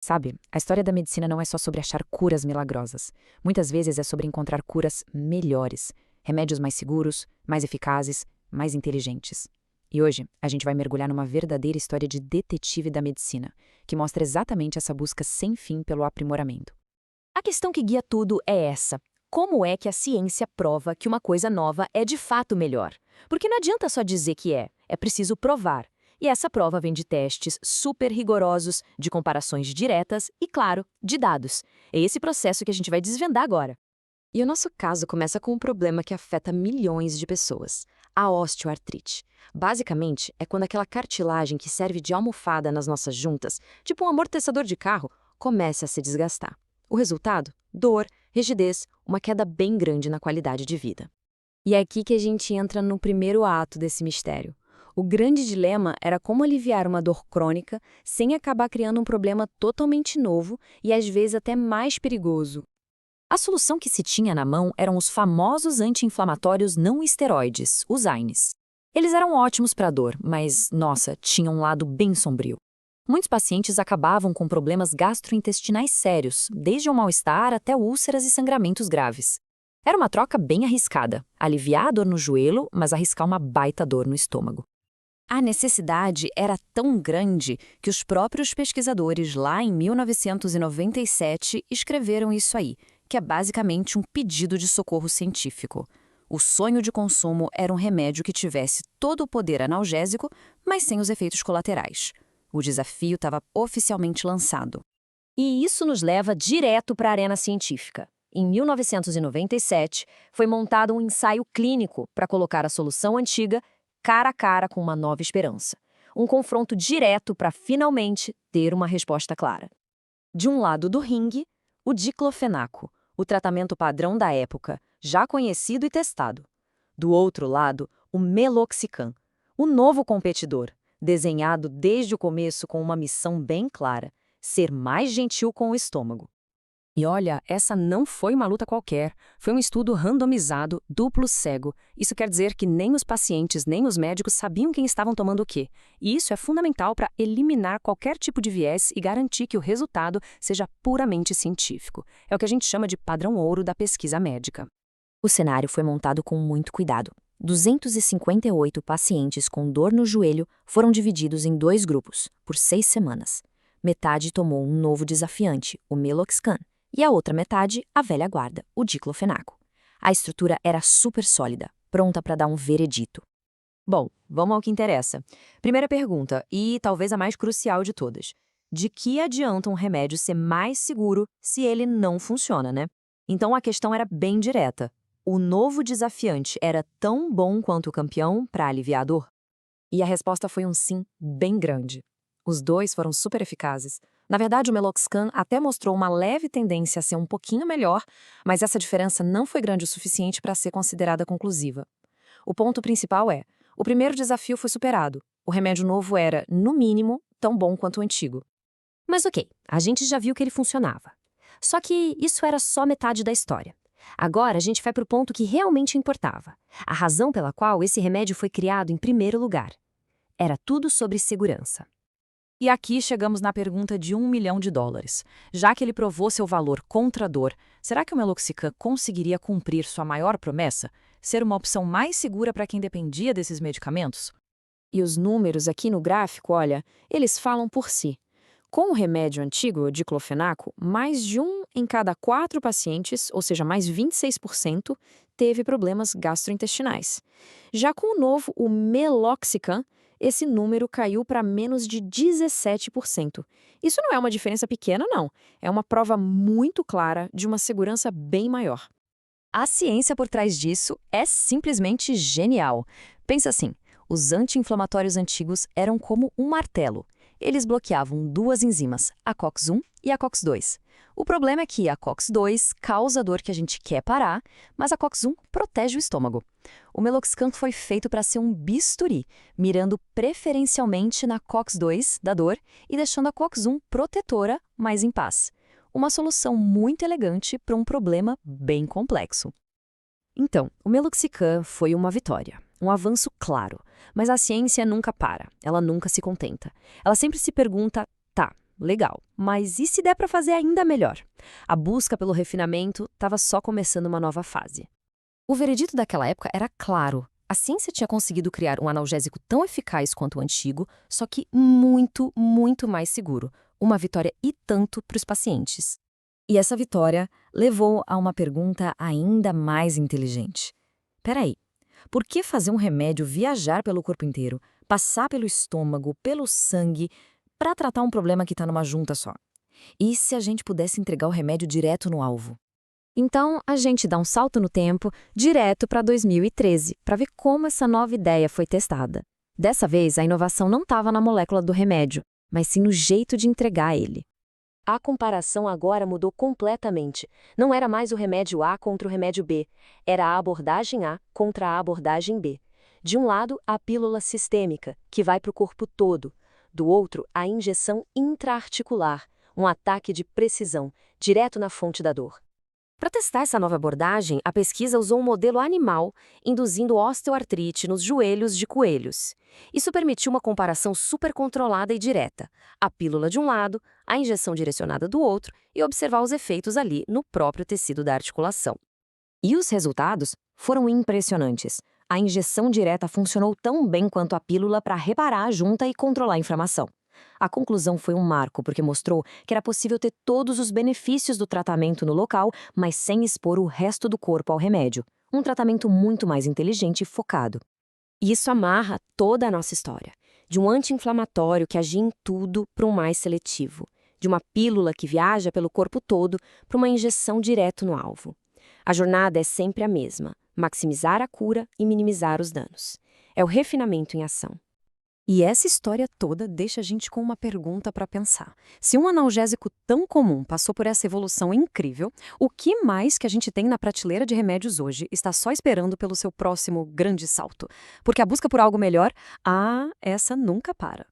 Sabe, a história da medicina não é só sobre achar curas milagrosas. Muitas vezes é sobre encontrar curas melhores, remédios mais seguros, mais eficazes, mais inteligentes. E hoje, a gente vai mergulhar numa verdadeira história de detetive da medicina, que mostra exatamente essa busca sem fim pelo aprimoramento. A questão que guia tudo é essa. Como é que a ciência prova que uma coisa nova é de fato melhor? Porque não adianta só dizer que é preciso provar. E essa prova vem de testes super rigorosos, de comparações diretas e, claro, de dados. É esse processo que a gente vai desvendar agora. E o nosso caso começa com um problema que afeta milhões de pessoas: a osteoartrite. Basicamente, é quando aquela cartilagem que serve de almofada nas nossas juntas, tipo um amortecedor de carro, começa a se desgastar. O resultado? Dor, rigidez, uma queda bem grande na qualidade de vida. E é aqui que a gente entra no primeiro ato desse mistério. O grande dilema era como aliviar uma dor crônica sem acabar criando um problema totalmente novo e às vezes até mais perigoso. A solução que se tinha na mão eram os famosos anti-inflamatórios não esteroides, os AINES. Eles eram ótimos para dor, mas, nossa, tinham um lado bem sombrio. Muitos pacientes acabavam com problemas gastrointestinais sérios, desde o mal-estar até úlceras e sangramentos graves. Era uma troca bem arriscada, aliviar a dor no joelho, mas arriscar uma baita dor no estômago. A necessidade era tão grande que os próprios pesquisadores lá em 1997 escreveram isso aí, que é basicamente um pedido de socorro científico. O sonho de consumo era um remédio que tivesse todo o poder analgésico, mas sem os efeitos colaterais. O desafio estava oficialmente lançado. E isso nos leva direto para a arena científica. Em 1997, foi montado um ensaio clínico para colocar a solução antiga cara a cara com uma nova esperança. Um confronto direto para finalmente ter uma resposta clara. De um lado do ringue, o diclofenaco, o tratamento padrão da época, já conhecido e testado. Do outro lado, o meloxicam, o novo competidor, desenhado desde o começo com uma missão bem clara: ser mais gentil com o estômago. E olha, essa não foi uma luta qualquer, foi um estudo randomizado, duplo cego. Isso quer dizer que nem os pacientes nem os médicos sabiam quem estavam tomando o quê. E isso é fundamental para eliminar qualquer tipo de viés e garantir que o resultado seja puramente científico. É o que a gente chama de padrão ouro da pesquisa médica. O cenário foi montado com muito cuidado. 258 pacientes com dor no joelho foram divididos em dois grupos, por 6 semanas. Metade tomou um novo desafiante, o meloxicam, e a outra metade, a velha guarda, o diclofenaco. A estrutura era super sólida, pronta para dar um veredito. Bom, vamos ao que interessa. Primeira pergunta, e talvez a mais crucial de todas. De que adianta um remédio ser mais seguro se ele não funciona, né? Então a questão era bem direta. O novo desafiante era tão bom quanto o campeão para aliviar a dor? E a resposta foi um sim bem grande. Os dois foram super eficazes. Na verdade, o meloxicam até mostrou uma leve tendência a ser um pouquinho melhor, mas essa diferença não foi grande o suficiente para ser considerada conclusiva. O ponto principal é: o primeiro desafio foi superado. O remédio novo era, no mínimo, tão bom quanto o antigo. Mas ok, a gente já viu que ele funcionava. Só que isso era só metade da história. Agora a gente vai para o ponto que realmente importava. A razão pela qual esse remédio foi criado em primeiro lugar. Era tudo sobre segurança. E aqui chegamos na pergunta de US$ 1 milhão. Já que ele provou seu valor contra a dor, será que o meloxicam conseguiria cumprir sua maior promessa? Ser uma opção mais segura para quem dependia desses medicamentos? E os números aqui no gráfico, olha, eles falam por si. Com o remédio antigo, o diclofenaco, mais de 1 em cada 4 pacientes, ou seja, mais 26%, teve problemas gastrointestinais. Já com o novo, o meloxicam, esse número caiu para menos de 17%. Isso não é uma diferença pequena, não. É uma prova muito clara de uma segurança bem maior. A ciência por trás disso é simplesmente genial. Pensa assim, os anti-inflamatórios antigos eram como um martelo. Eles bloqueavam duas enzimas, a COX-1 e a COX-2. O problema é que a COX-2 causa a dor que a gente quer parar, mas a COX-1 protege o estômago. O meloxicam foi feito para ser um bisturi, mirando preferencialmente na COX-2 da dor e deixando a COX-1 protetora, mas em paz. Uma solução muito elegante para um problema bem complexo. Então, o meloxicam foi uma vitória, um avanço claro, mas a ciência nunca para, ela nunca se contenta. Ela sempre se pergunta, tá, legal. Mas e se der para fazer ainda melhor? A busca pelo refinamento estava só começando uma nova fase. O veredito daquela época era claro. A ciência tinha conseguido criar um analgésico tão eficaz quanto o antigo, só que muito, muito mais seguro. Uma vitória e tanto para os pacientes. E essa vitória levou a uma pergunta ainda mais inteligente. Peraí, por que fazer um remédio viajar pelo corpo inteiro, passar pelo estômago, pelo sangue, para tratar um problema que está numa junta só? E se a gente pudesse entregar o remédio direto no alvo? Então, a gente dá um salto no tempo, direto para 2013, para ver como essa nova ideia foi testada. Dessa vez, a inovação não estava na molécula do remédio, mas sim no jeito de entregar ele. A comparação agora mudou completamente. Não era mais o remédio A contra o remédio B, era a abordagem A contra a abordagem B. De um lado, a pílula sistêmica, que vai para o corpo todo. Do outro, a injeção intraarticular, um ataque de precisão, direto na fonte da dor. Para testar essa nova abordagem, a pesquisa usou um modelo animal, induzindo osteoartrite nos joelhos de coelhos. Isso permitiu uma comparação super controlada e direta. A pílula de um lado, a injeção direcionada do outro e observar os efeitos ali no próprio tecido da articulação. E os resultados foram impressionantes. A injeção direta funcionou tão bem quanto a pílula para reparar a junta e controlar a inflamação. A conclusão foi um marco, porque mostrou que era possível ter todos os benefícios do tratamento no local, mas sem expor o resto do corpo ao remédio. Um tratamento muito mais inteligente e focado. E isso amarra toda a nossa história. De um anti-inflamatório que agia em tudo para um mais seletivo. De uma pílula que viaja pelo corpo todo para uma injeção direto no alvo. A jornada é sempre a mesma: maximizar a cura e minimizar os danos. É o refinamento em ação. E essa história toda deixa a gente com uma pergunta para pensar. Se um analgésico tão comum passou por essa evolução incrível, o que mais que a gente tem na prateleira de remédios hoje está só esperando pelo seu próximo grande salto? Porque a busca por algo melhor, essa nunca para.